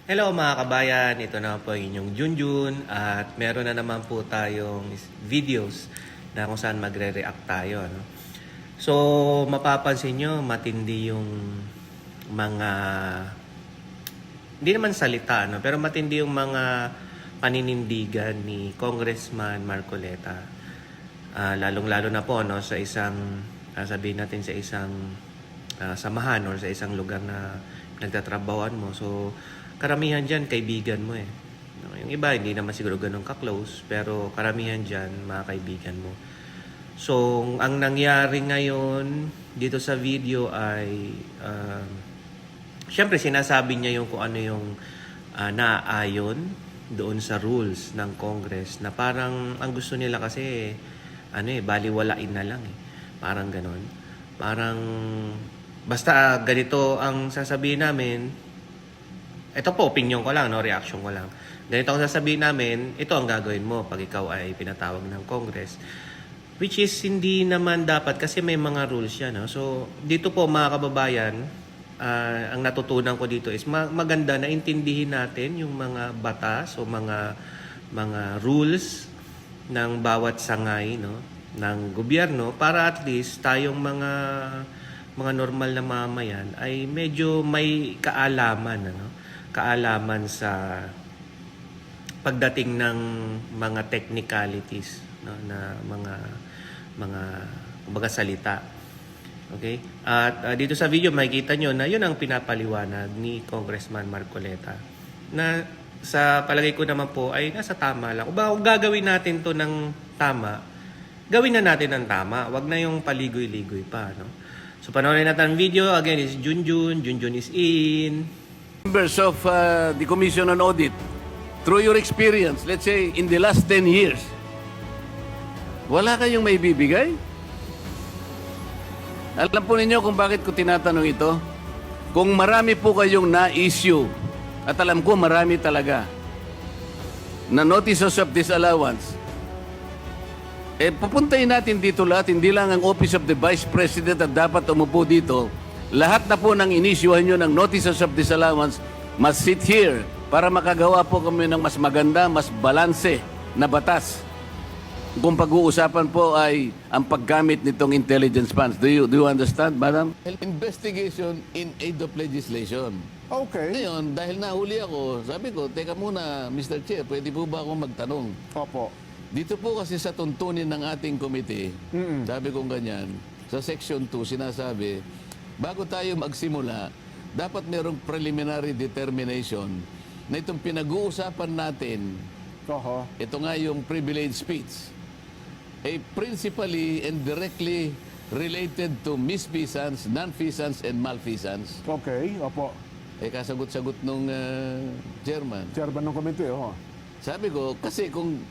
Hello mga kabayan, ito na po ang inyong Junjun at meron na naman po tayong videos na kung saan magre-react tayo. No? So mapapansin nyo, matindi yung mga, hindi naman salita, no? Pero matindi yung mga paninindigan ni Congressman Marcoleta. Lalong-lalo na po no, sa isang, sabihin natin sa isang samahan or sa isang lugar na nagtatrabahoan mo. So karamihan dyan, kaibigan mo eh. No, yung iba, hindi naman siguro ganun ka-close, pero karamihan dyan, mga kaibigan mo. So, ang nangyari ngayon dito sa video ay, syempre sinasabi niya yung kung ano yung naaayon doon sa rules ng Congress na parang ang gusto nila kasi, baliwalain na lang eh. Parang ganun. Parang, basta ganito ang sasabihin namin. Ito po, opinion ko lang, no? Reaction ko lang. Ganito ang sasabihin namin, ito ang gagawin mo pag ikaw ay pinatawag ng Congress. Which is, hindi naman dapat kasi may mga rules yan. No? So, dito po mga kababayan, ang natutunan ko dito is maganda na intindihin natin yung mga batas o mga rules ng bawat sangay no? ng gobyerno para at least tayong mga normal na mamayan ay medyo may kaalaman. Ano? Kaalaman sa pagdating ng mga technicalities no, na mga salita. Okay? At dito sa video makikita nyo na yun ang pinapaliwanag ni Congressman Marcoleta na sa palagay ko naman po ay nasa tama lang. Kung gagawin natin to ng tama, gawin na natin ng tama. Wag na yung paligoy-ligoy pa. No? So panoorin natin ang video. Again, is Junjun. Junjun is in. Members of the Commission on Audit, through your experience, let's say in the last 10 years, wala kayong may bibigay? Alam po ninyo kung bakit ko tinatanong ito? Kung marami po kayong na-issue, at alam ko marami talaga, na notices of disallowance, pupuntahin natin dito lahat, hindi lang ang Office of the Vice President at dapat umupo dito. Lahat na po ng inisyuhan nyo ng notices of disallowance must sit here para makagawa po kami ng mas maganda, mas balanse na batas. Kung pag-uusapan po ay ang paggamit nitong intelligence funds. Do you understand, Madam? Investigation in aid of legislation. Okay. Ngayon, dahil nahuli ako, sabi ko, teka muna, Mr. Chair, pwede po ba akong magtanong? Opo. Dito po kasi sa tuntunin ng ating committee, sabi kong ganyan, sa section 2, sinasabi, bago tayo magsimula, dapat merong preliminary determination na itong pinag-uusapan natin, Oho. ito nga yung privileged speech, ay principally and directly related to misfeasance, non-feasance, and malfeasance. Okay. Opo. Kasagot-sagot nung chairman. Chairman ng komite, oho. Sabi ko, kasi kung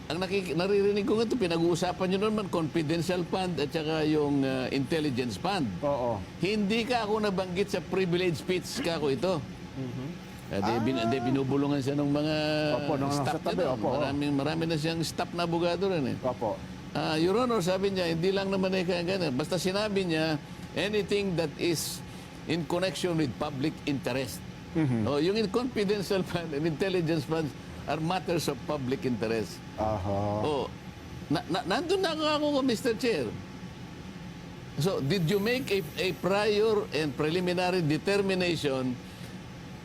ang naririnig ko nga ito, pinag-uusapan nyo naman confidential fund at saka yung intelligence fund. Oo. Hindi ka ako nabanggit sa privilege speech ka ako ito. Binubulungan siya ng mga Opo, ng staff nasa tabi, niya. opo. Marami na siyang staff na abogado rin eh. Opo. Your Honor, sabi niya, hindi lang naman ganyan. Basta sinabi niya, anything that is in connection with public interest. O, yung confidential fund and intelligence funds are matters of public interest. Aha. Oh, nandun na ako, Mr. Chair. So, did you make a prior and preliminary determination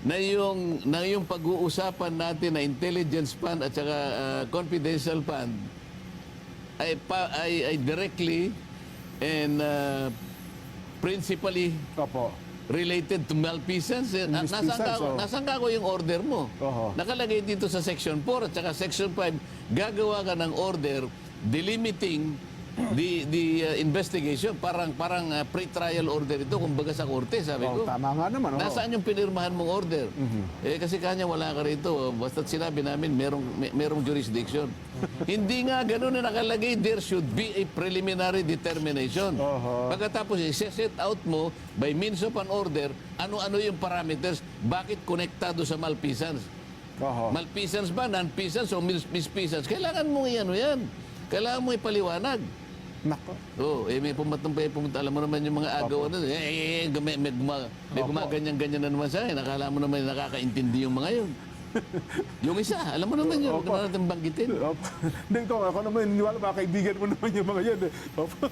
na yung pag-uusapan natin na intelligence fund at saka confidential fund ay directly and principally Opo. related to malfeasance? Nasaan ka ako yung order mo? Oho. Nakalagay dito sa Section 4 at saka Section 5, gagawa ka ng order delimiting the investigation. Parang pre-trial order ito, kumbaga sa korte, sabi ko. Tama nga naman, oho. Nasaan yung pinirmahan mong order? Kasi kanya wala ka rito. Basta't sinabi namin, merong jurisdiction. Hindi nga ganun na nakalagay, there should be a preliminary determination. Oho. Pagkatapos, i-set out mo, by means of an order, ano-ano yung parameters, bakit konektado sa malfeasance? Oho. Malfeasance ba, non-feasance o misfeasance? Kailangan mo yan. Kailangan mo ipaliwanag. Nako. Oo, may pumunta. Alam mo naman yung mga agaw ano, may gumaganyan-ganyan na naman sa akin. Akala mo naman nakakaintindi yung mga yun. Yung isa, alam mo naman yun, huwag na natin banggitin. Opo. Hindi ko, ako naman, niniwala, mga kaibigan mo naman yung mga yan. Opo.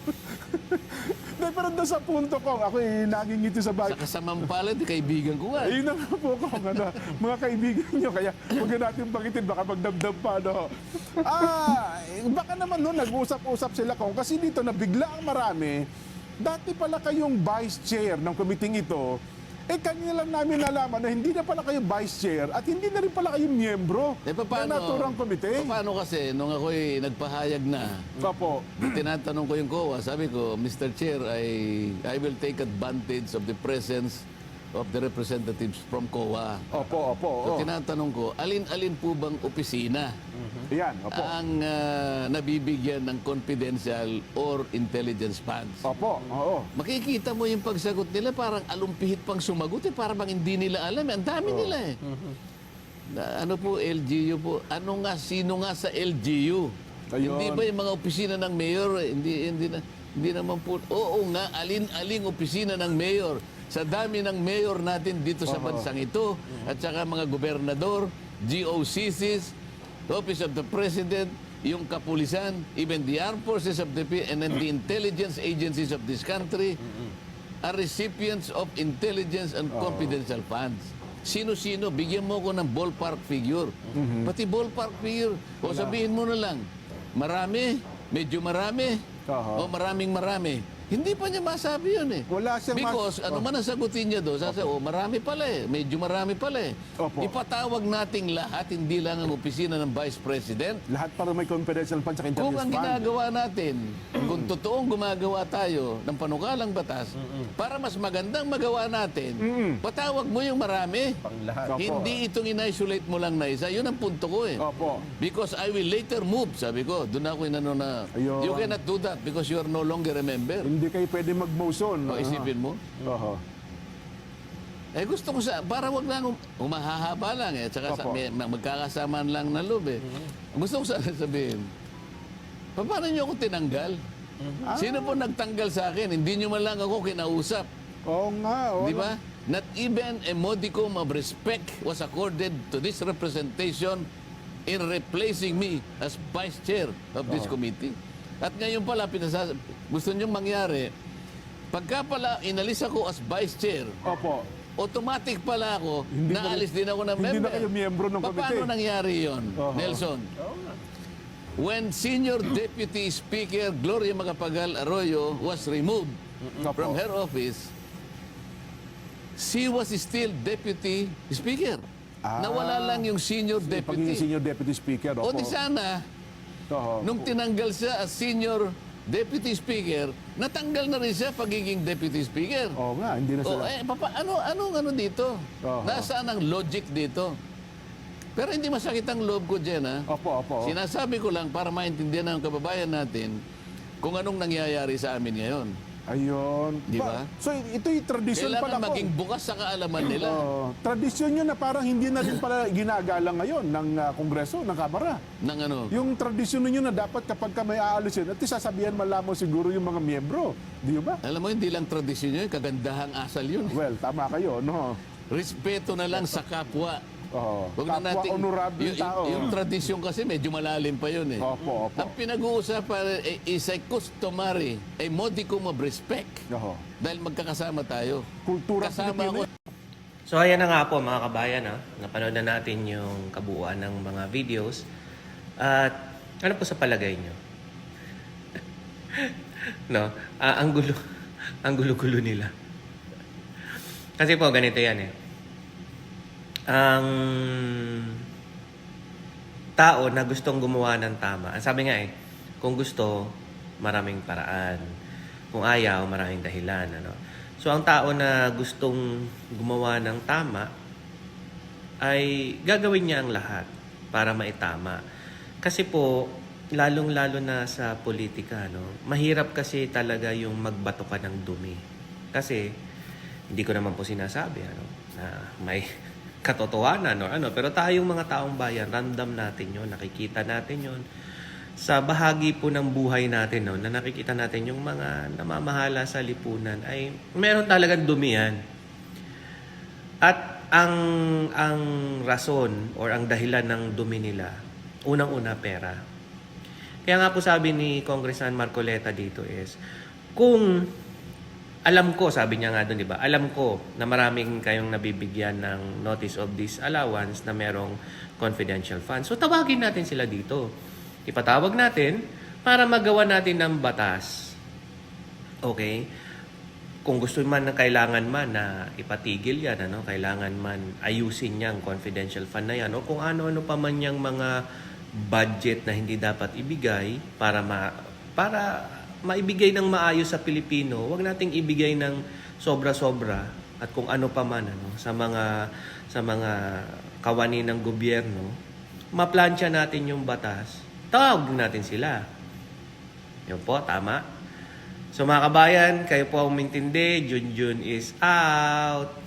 Hindi, pero doon sa punto ko, ako naging ngiti sa bahay. Sa kasamang palad, kaibigan ko nga. Ayun na nga po ko, mga kaibigan nyo, kaya huwag na natin banggitin, baka magdamdam pa, no? Baka naman no, nag-usap-usap sila kung, kasi dito na bigla ang marami, dati pala kayong vice chair ng committee ito, kanina lang namin nalaman na hindi na pala kayo vice chair at hindi na rin pala kayo miyembro ng naturang komite. Paano kasi, nung ako'y nagpahayag na, Opo. tinatanong ko yung COA, sabi ko, Mr. Chair, I will take advantage of the presence of the representatives from COA. Opo, opo. So, tinatanong ko, alin-alin po bang opisina Yan, opo. ang nabibigyan ng confidential or intelligence funds? Opo, oo. Makikita mo yung pagsagot nila, parang alumpihit pang sumagot eh, parang bang hindi nila alam. Ang dami nila eh. Ano po, LGU po? Sino nga sa LGU? Ayun. Hindi ba yung mga opisina ng mayor? Hindi naman po. Oo nga, alin-aling opisina ng mayor. Sa dami ng mayor natin dito sa bansang ito, at saka mga gobernador, GOCCs, Office of the President, yung kapulisan, even the armed forces of the and then the intelligence agencies of this country are recipients of intelligence and confidential funds. Sino-sino, bigyan mo ko ng ballpark figure. Pati ballpark figure, o sabihin mo na lang, marami, medyo marami, o maraming marami. Hindi pa niya masabi yun eh. Wala siyang Because ano man ang sagutin niya doon, sasabi, marami pala eh, medyo marami pala eh. Opo. Ipatawag nating lahat, hindi lang ang opisina ng Vice President. Lahat para may confidential fund sa Kung intelligence ang fund. ginagawa natin, kung totoong gumagawa tayo ng panukalang batas, para mas magandang magawa natin, patawag mo yung marami. Panglahat. Opo. Hindi itong in-isolate mo lang na isa. Yun ang punto ko eh. Opo. Because I will later move, sabi ko. Doon ako inano na, Ayun. you cannot do that because you are no longer a member. Hindi kayo pwede mag-motion. O isipin mo. Oho. Gusto ko para wag lang humahaba lang eh. Tsaka Opo. magkakasamaan lang na loob eh. Gusto ko sana sabihin, paano niyo ako tinanggal? Sino po nagtanggal sa akin? Hindi niyo man lang ako kinausap. Oo nga. Oo. Di ba? Not even a modicum of respect was accorded to this representation in replacing me as vice chair of this committee. At ngayon pala, gusto niyo mangyari, pagka pala inalis ako as vice chair, Opo. automatic pala ako, Hindi na- naalis din ako ng member. hindi na kayo miyembro ng komite. Paano nangyari yon, Oho. Nelson? When Senior Deputy Speaker Gloria Macapagal Arroyo was removed from her office, she was still Deputy Speaker. Nawala lang yung Senior Pagiging Deputy. senior deputy speaker. O Opo. di sana, Oho. nung tinanggal siya as Senior Deputy Speaker, natanggal na rin siya pagiging Deputy Speaker. Oo nga, hindi na O, sila. ano dito? Oo. Nasaan ang logic dito? Pero hindi masakit ang loob ko dyan, ha? Opo, opo. Sinasabi ko lang para maintindihan ng kababayan natin kung anong nangyayari sa amin ngayon. Ayun. Di ba? So ito'y tradisyon pala Kailangan po. maging bukas sa kaalaman nila. Tradisyon yun na parang hindi na rin pala ginagalang ngayon ng Kongreso, ng Kamara. Ng ano? Yung tradisyon ninyo na dapat kapag ka may aalisin, at sasabihan man lamang siguro yung mga miyembro. Di ba? Alam mo, hindi lang tradisyon yun, kagandahang asal yun. Well, tama kayo, no? Respeto na lang sa kapwa. Kapwa yung honorable tao. tradisyon kasi medyo malalim pa yun eh. Opo, opo. Ang pinag-uusapan is a customary, a modicum of respect. Oho. Dahil magkakasama tayo. Kultura Kasama ko. Pilipino. So ayan na nga po mga kabayan, napanood na natin yung kabuuan ng mga videos. At ano po sa palagay nyo? No? Ang gulo-gulo nila. Kasi po ganito yan eh. Ang tao na gustong gumawa ng tama, ang sabi nga eh, kung gusto, maraming paraan. Kung ayaw, maraming dahilan. Ano? So, ang tao na gustong gumawa ng tama ay gagawin niya ang lahat para maitama. Kasi po, lalong-lalo na sa politika, no? Mahirap kasi talaga yung magbato ka ng dumi. Kasi, hindi ko naman po sinasabi, ano, na may katotohanan, no? Ano, pero tayong mga taong bayan, random natin yon, nakikita natin yon sa bahagi po ng buhay natin, no, na nakikita natin yung mga namamahala sa lipunan ay meron talagang dumi yan. At ang rason or ang dahilan ng dumi nila, unang-una pera. Kaya nga po sabi ni Congressman Marcoleta dito is, kung alam ko, sabi niya nga doon, di ba? Alam ko na maraming kayong nabibigyan ng notice of disallowance na merong confidential funds. So tawagin natin sila dito. Ipatawag natin para magawa natin ng batas. Okay? Kung gusto man na kailangan man na ipatigil yan, ano, kailangan man ayusin niyang confidential fund na yan, o kung ano-ano pa man yung mga budget na hindi dapat ibigay para maibigay ng maayos sa Pilipino, wag nating ibigay ng sobra-sobra at kung ano pa man, ano, sa mga kawani ng gobyerno, maplansya natin yung batas. Tawag natin sila. Yun po, tama. So mga kabayan, kayo po ang umintindi. Junjun is out.